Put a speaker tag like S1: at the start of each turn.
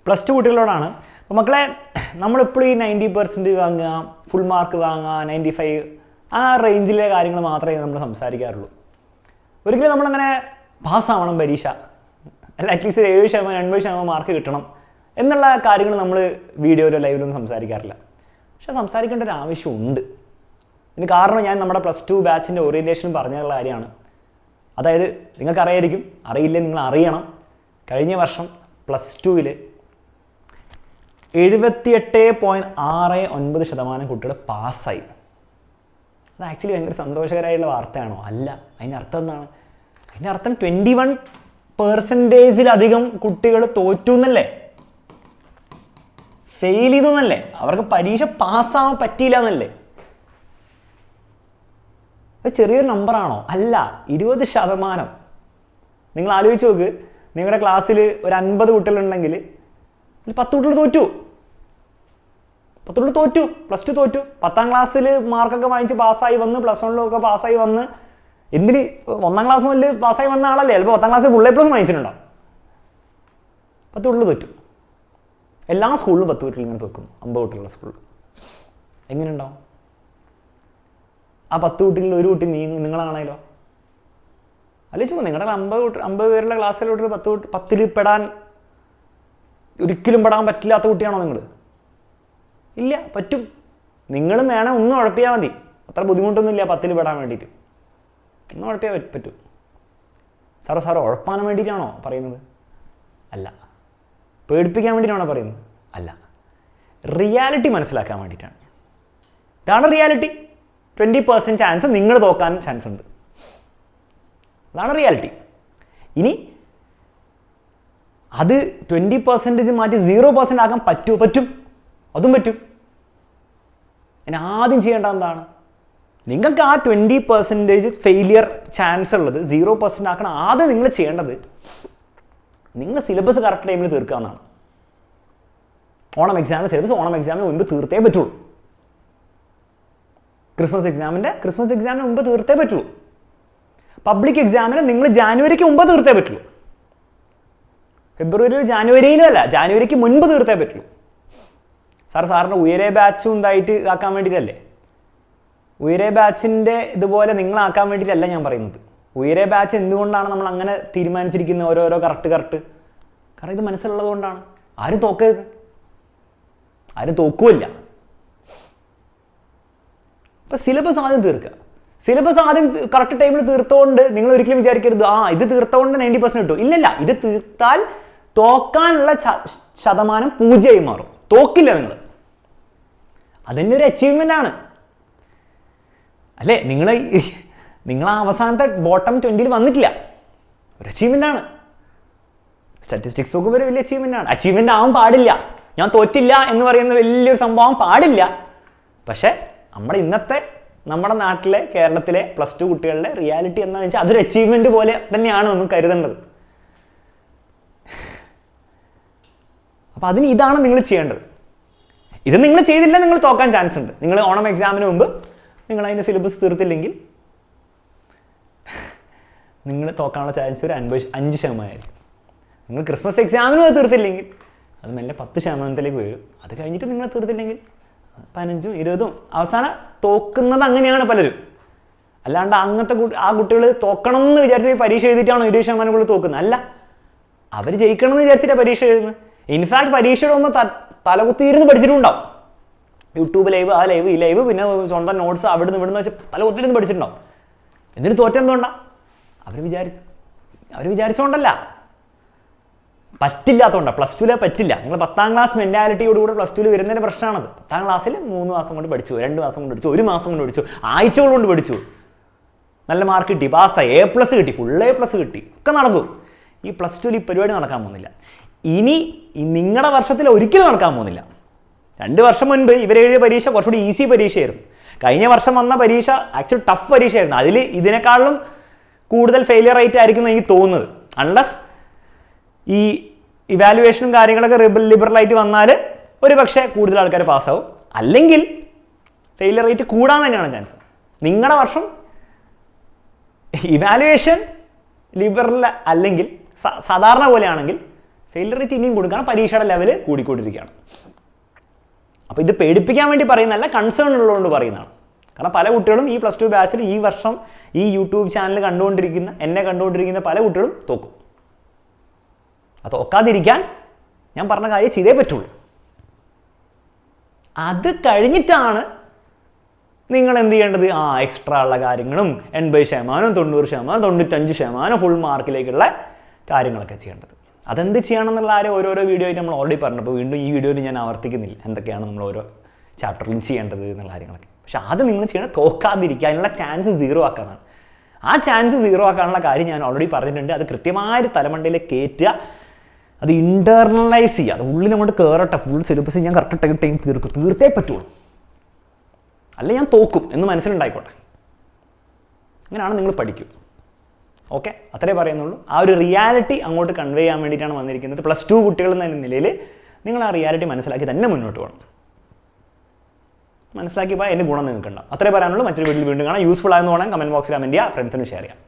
S1: +2 കുട്ടികളോടാണ്. അപ്പോൾ മക്കളെ, നമ്മളിപ്പോഴും ഈ 90% വാങ്ങുക, ഫുൾ മാർക്ക് വാങ്ങുക, 95 ആ റേഞ്ചിലെ കാര്യങ്ങൾ മാത്രമേ നമ്മൾ സംസാരിക്കാറുള്ളൂ. ഒരിക്കലും നമ്മളങ്ങനെ പാസ്സാവണം പരീക്ഷ, അല്ല അറ്റ്ലീസ്റ്റ് 70% 80% മാർക്ക് കിട്ടണം എന്നുള്ള കാര്യങ്ങൾ നമ്മൾ വീഡിയോയിലോ ലൈവിലൊന്നും സംസാരിക്കാറില്ല. പക്ഷെ സംസാരിക്കേണ്ട ഒരു ആവശ്യമുണ്ട്. ഇതിന് കാരണം ഞാൻ നമ്മുടെ +2 ബാച്ചിൻ്റെ ഓറിയൻറ്റേഷൻ പറഞ്ഞുള്ള കാര്യമാണ്. അതായത് നിങ്ങൾക്കറിയായിരിക്കും, അറിയില്ലേ നിങ്ങൾ അറിയണം, കഴിഞ്ഞ വർഷം +2-ൽ 78.69% കുട്ടികൾ പാസ്സായി. അത് ആക്ച്വലി ഭയങ്കര സന്തോഷകരമായിട്ടുള്ള വാർത്തയാണോ? അല്ല. അതിൻ്റെ അർത്ഥം എന്താണ്? അതിൻ്റെ അർത്ഥം 21%-ലധികം കുട്ടികൾ തോറ്റു എന്നല്ലേ, ഫെയിൽ ചെയ്തു എന്നല്ലേ, അവർക്ക് പരീക്ഷ പാസ്സാവാൻ പറ്റിയില്ല എന്നല്ലേ. അത് ചെറിയൊരു നമ്പറാണോ? അല്ല, 20%. നിങ്ങൾ ആലോചിച്ച് നോക്ക്, നിങ്ങളുടെ ക്ലാസ്സിൽ ഒരു 50 കുട്ടികളുണ്ടെങ്കിൽ 10 കുട്ടികൾ തോറ്റു. 10 കുട്ടികൾ തോറ്റു, +2 തോറ്റു. 10ാം ക്ലാസ്സിൽ മാർക്കൊക്കെ വാങ്ങിച്ച് പാസ്സായി വന്ന്, +1-ലൊക്കെ പാസ്സായി വന്ന്, എന്തിന് 1ാം ക്ലാസ് മുതൽ പാസ്സായി വന്ന ആളല്ലേ, ചിലപ്പോൾ 10ാം ക്ലാസ്സിൽ ഫുൾ A+ വാങ്ങിച്ചിട്ടുണ്ടാവും. 10 കുട്ടികൾ തോറ്റു. എല്ലാ സ്കൂളിലും 10 കുട്ടികൾ ഇങ്ങനെ തോക്കുന്നു, 50 കുട്ടികളുള്ള സ്കൂളിൽ. എങ്ങനെ ഉണ്ടാവും? ആ 10 കുട്ടികളിൽ ഒരു കുട്ടി നിങ്ങളാണല്ലോ. ആലോചിച്ചു, നിങ്ങളുടെ 50 പേരുള്ള ക്ലാസ്സിലോട്ട് 10-ൽ പെടാൻ ഒരിക്കലും പെടാൻ പറ്റില്ലാത്ത കുട്ടിയാണോ നിങ്ങൾ? ഇല്ല, പറ്റും. നിങ്ങളും വേണം, ഒന്നും ഉഴപ്പിയാൽ മതി. അത്ര ബുദ്ധിമുട്ടൊന്നുമില്ല 10-ൽ പെടാൻ വേണ്ടിയിട്ട്. ഒന്നും ഉഴപ്പിയാൽ പറ്റും. സാറ് ഉഴപ്പാൻ വേണ്ടിയിട്ടാണോ പറയുന്നത്? അല്ല. പേടിപ്പിക്കാൻ വേണ്ടിയിട്ടാണോ പറയുന്നത്? അല്ല. റിയാലിറ്റി മനസ്സിലാക്കാൻ വേണ്ടിയിട്ടാണ്. ഇതാണ് റിയാലിറ്റി. 20% ചാൻസ് നിങ്ങൾ തോക്കാൻ ചാൻസ് ഉണ്ട്. അതാണ് റിയാലിറ്റി. ഇനി അത് 20% മാറ്റി 0% ആക്കാൻ പറ്റും. അതും പറ്റും. ഇനി ആദ്യം ചെയ്യേണ്ടത് എന്താണ്? നിങ്ങൾക്ക് ആ 20% ഫെയിലിയർ ചാൻസ് ഉള്ളത് 0% ആക്കണം. ആദ്യം നിങ്ങൾ ചെയ്യേണ്ടത് നിങ്ങൾ സിലബസ് കറക്റ്റ് ടൈമിൽ തീർക്കാവുന്നതാണ്. ഓണം എക്സാമിന് സിലബസ് ഓണം എക്സാമിന് മുൻപ് തീർത്തേ പറ്റുള്ളൂ. ക്രിസ്മസ് എക്സാമിന് മുമ്പ് തീർത്തേ പറ്റുള്ളൂ. പബ്ലിക് എക്സാമിന് നിങ്ങൾ ജാനുവരിക്ക് മുമ്പ് തീർത്തേ പറ്റുള്ളൂ. ജാനുവരിക്ക് മുൻപ് തീർത്തേ പറ്റുള്ളൂ. സാറിൻ്റെ ഉയരെ ബാച്ചും ഇതായിട്ട് ആക്കാൻ വേണ്ടിയിട്ടല്ലേ, ഉയരെ ബാച്ചിൻ്റെ ഇതുപോലെ നിങ്ങളാക്കാൻ വേണ്ടിയിട്ടല്ല ഞാൻ പറയുന്നത്. ഉയരെ ബാച്ച് എന്തുകൊണ്ടാണ് നമ്മൾ അങ്ങനെ തീരുമാനിച്ചിരിക്കുന്നത്? ഓരോരോ കറക്റ്റ് കാരണം ഇത് മനസ്സിലുള്ളത് കൊണ്ടാണ്. ആരും തോക്കരുത്, ആരും തോക്കുമില്ല. ഇപ്പം സിലബസ് ആദ്യം തീർക്കുക. സിലബസ് ആദ്യം കറക്റ്റ് ടൈമിൽ തീർത്തുകൊണ്ട് നിങ്ങൾ ഒരിക്കലും വിചാരിക്കരുത് ഇത് തീർത്തുകൊണ്ട് 90% കിട്ടും. ഇല്ലല്ല, ഇത് തീർത്താൽ തോക്കാനുള്ള ശതമാനം 0 മാറും. തോക്കില്ല നിങ്ങൾ. അതിൻ്റെ ഒരു അച്ചീവ്മെൻ്റ് ആണ് അല്ലേ? നിങ്ങൾ ആ അവസാനത്തെ ബോട്ടം 20-ൽ വന്നിട്ടില്ല. ഒരു അച്ചീവ്മെൻ്റ് ആണ്. സ്റ്റാറ്റിസ്റ്റിക്സ് നോക്കുമ്പോൾ വലിയ അച്ചീവ്മെൻ്റ് ആണ്. അച്ചീവ്മെൻ്റ് ആവാൻ പാടില്ല. ഞാൻ തോറ്റില്ല എന്ന് പറയുന്ന വലിയൊരു സംഭവം പാടില്ല. പക്ഷേ നമ്മുടെ നാട്ടിലെ കേരളത്തിലെ +2 കുട്ടികളുടെ റിയാലിറ്റി എന്താണെന്ന് വെച്ചാൽ അതൊരു അച്ചീവ്മെൻറ്റ് പോലെ തന്നെയാണ് നമുക്ക് കരുതേണ്ടത്. അപ്പോൾ അതിന് ഇതാണ് നിങ്ങൾ ചെയ്യേണ്ടത്. ഇത് നിങ്ങൾ ചെയ്തില്ല, നിങ്ങൾ തോക്കാൻ ചാൻസ് ഉണ്ട്. നിങ്ങൾ ഓണം എക്സാമിന് മുമ്പ് നിങ്ങൾ അതിൻ്റെ സിലബസ് തീർത്തില്ലെങ്കിൽ നിങ്ങൾ തോക്കാനുള്ള ചാൻസ് ഒരു 5% ആയിരിക്കും. നിങ്ങൾ ക്രിസ്മസ് എക്സാമിനും അത് തീർത്തില്ലെങ്കിൽ അത് മെല്ലെ 10%-ലേക്ക് വരും. അത് കഴിഞ്ഞിട്ട് നിങ്ങൾ തീർത്തില്ലെങ്കിൽ 15%, 20%. അവസാനം തോക്കുന്നത് അങ്ങനെയാണ് പലരും. അല്ലാണ്ട് അങ്ങനത്തെ ആ കുട്ടികൾ തോക്കണം എന്ന് വിചാരിച്ച് പരീക്ഷ എഴുതിയിട്ടാണോ 20% കൂടുതൽ തോക്കുന്നത്? അല്ല, അവർ ജയിക്കണം എന്ന് വിചാരിച്ചിട്ടാണ് പരീക്ഷ എഴുതുന്നത്. ഇൻഫാക്ട് പരീക്ഷയുടെ മുമ്പ് തലകുത്തിയിരുന്ന് പഠിച്ചിട്ടുണ്ടാവും. യൂട്യൂബ് ലൈവ്, ആ ലൈവ്, ഈ ലൈവ്, പിന്നെ സ്വന്തം നോട്ട്സ് അവിടുന്ന് ഇവിടുന്ന് വെച്ച് തലകുത്തിയിരുന്ന് പഠിച്ചിട്ടുണ്ടാവും. എന്നിട്ട് തോറ്റെന്തുകൊണ്ടാണ്? അവർ വിചാരിച്ചുകൊണ്ടല്ല, പറ്റില്ലാത്തതുകൊണ്ടാണ്. +2-ലെ പറ്റില്ല. നിങ്ങൾ 10ാം ക്ലാസ് മെൻറ്റാലിറ്റിയോടുകൂടി +2-ൽ വരുന്നതിൻ്റെ പ്രശ്നമാണത്. 10ാം ക്ലാസ്സിൽ 3 മാസം കൊണ്ട് പഠിച്ചു, 2 മാസം കൊണ്ട് പഠിച്ചു, 1 മാസം കൊണ്ട് പഠിച്ചു, ആഴ്ചകൾ കൊണ്ട് പഠിച്ചു, നല്ല മാർക്ക് കിട്ടി, പാസ്സായി, A+ കിട്ടി, ഫുൾ A+ കിട്ടി, ഒക്കെ നടക്കും. ഈ +2-ൽ ഈ പരിപാടി നടക്കാൻ പോകുന്നില്ല. ഇനി നിങ്ങളുടെ വർഷത്തിൽ ഒരിക്കലും നടക്കാൻ പോകുന്നില്ല. 2 വർഷം മുൻപ് ഇവരെഴുതിയ പരീക്ഷ കുറച്ചുകൂടി ഈസി പരീക്ഷയായിരുന്നു. കഴിഞ്ഞ വർഷം വന്ന പരീക്ഷ ആക്ച്വലി ടഫ് പരീക്ഷയായിരുന്നു. അതിൽ ഇതിനേക്കാളും കൂടുതൽ ഫെയിലിയർ റേറ്റ് ആയിരിക്കും എന്ന് എനിക്ക് തോന്നുന്നത്. അൺലെസ് ഈ ഇവാലുവേഷനും കാര്യങ്ങളൊക്കെ ലിബറലായിട്ട് വന്നാൽ ഒരു പക്ഷേ കൂടുതൽ ആൾക്കാർ പാസ്സാവും. അല്ലെങ്കിൽ ഫെയിലിയർ റേറ്റ് കൂടാൻ തന്നെയാണ് ചാൻസ്. നിങ്ങളുടെ വർഷം ഇവാലുവേഷൻ ലിബറൽ അല്ലെങ്കിൽ സാധാരണ പോലെയാണെങ്കിൽ ഫെയിലിയർ റേറ്റ് ഇനിയും കൂടും, കാരണം പരീക്ഷയുടെ ലെവൽ കൂടിക്കൊണ്ടിരിക്കുകയാണ്. അപ്പോൾ ഇത് പേടിപ്പിക്കാൻ വേണ്ടി പറയുന്നതല്ല, കൺസേൺ ഉള്ളതുകൊണ്ട് പറയുന്നതാണ്. കാരണം പല കുട്ടികളും ഈ പ്ലസ് ടു ബാച്ചിൽ ഈ വർഷം ഈ യൂട്യൂബ് ചാനൽ കണ്ടുകൊണ്ടിരിക്കുന്ന, എന്നെ കണ്ടുകൊണ്ടിരിക്കുന്ന പല കുട്ടികളും തോക്കും. അത് തോക്കാതിരിക്കാൻ ഞാൻ പറഞ്ഞ കാര്യം ചെയ്തേ പറ്റുള്ളൂ. അത് കഴിഞ്ഞിട്ടാണ് നിങ്ങൾ എന്ത് ചെയ്യേണ്ടത്? എക്സ്ട്രാ ഉള്ള കാര്യങ്ങളും 80%, 90%, 95% ഫുൾ മാർക്കിലേക്കുള്ള കാര്യങ്ങളൊക്കെ ചെയ്യേണ്ടത്. അതെന്ത് ചെയ്യണം എന്നുള്ള ഓരോരോ വീഡിയോ ആയിട്ട് നമ്മൾ ഓൾറെഡി പറഞ്ഞു. അപ്പോൾ വീണ്ടും ഈ വീഡിയോയിൽ ഞാൻ ആവർത്തിക്കുന്നില്ല എന്തൊക്കെയാണ് നമ്മൾ ഓരോ ചാപ്റ്ററിലും ചെയ്യേണ്ടത് എന്നുള്ള കാര്യങ്ങളൊക്കെ. പക്ഷെ അത് നിങ്ങൾ ചെയ്യണം തോക്കാതിരിക്കുക, അതിനുള്ള ചാൻസ് 0 ആക്കാനാണ്. ആ ചാൻസ് 0 ആക്കാനുള്ള കാര്യം ഞാൻ ഓൾറെഡി പറഞ്ഞിട്ടുണ്ട്. അത് കൃത്യമായൊരു തലമണ്ടയിലേക്ക് കയറ്റുക, അത് ഇൻറ്റേർണലൈസ് ചെയ്യുക, അത് ഉള്ളിൽ അങ്ങോട്ട് കയറട്ടെ. ഫുൾ സിലബസ് ഞാൻ കറക്റ്റ് ടൈം തീർത്തേ പറ്റുള്ളൂ, അല്ലെ ഞാൻ തോക്കും എന്ന് മനസ്സിലുണ്ടായിക്കോട്ടെ. അങ്ങനെയാണ് നിങ്ങൾ പഠിക്കും. ഓക്കെ, അത്രേ പറയുന്നുള്ളൂ. ആ ഒരു റിയാലിറ്റി അങ്ങോട്ട് കൺവേ ചെയ്യാൻ വേണ്ടിയിട്ടാണ് വന്നിരിക്കുന്നത്. പ്ലസ് 2 കുട്ടികൾ എന്ന നിലയിൽ നിങ്ങൾ ആ റിയാലിറ്റി മനസ്സിലാക്കി തന്നെ മുന്നോട്ട് പോകണം. മനസ്സിലാക്കിയപ്പോൾ അതിൻ്റെ ഗുണം നിങ്ങൾക്ക് ഉണ്ടാവും. അത്രേ പറയാനുള്ളൂ. മറ്റൊരു വീട്ടിൽ വീണ്ടും കാണാം. യൂസ്ഫുൾ ആയെന്ന് വേണം കമൻറ്റ് ബോക്സിൽ കമൻറ്റ് ചെയ്യുക, ഫ്രണ്ട്സിന് ഷെയർ ചെയ്യാം.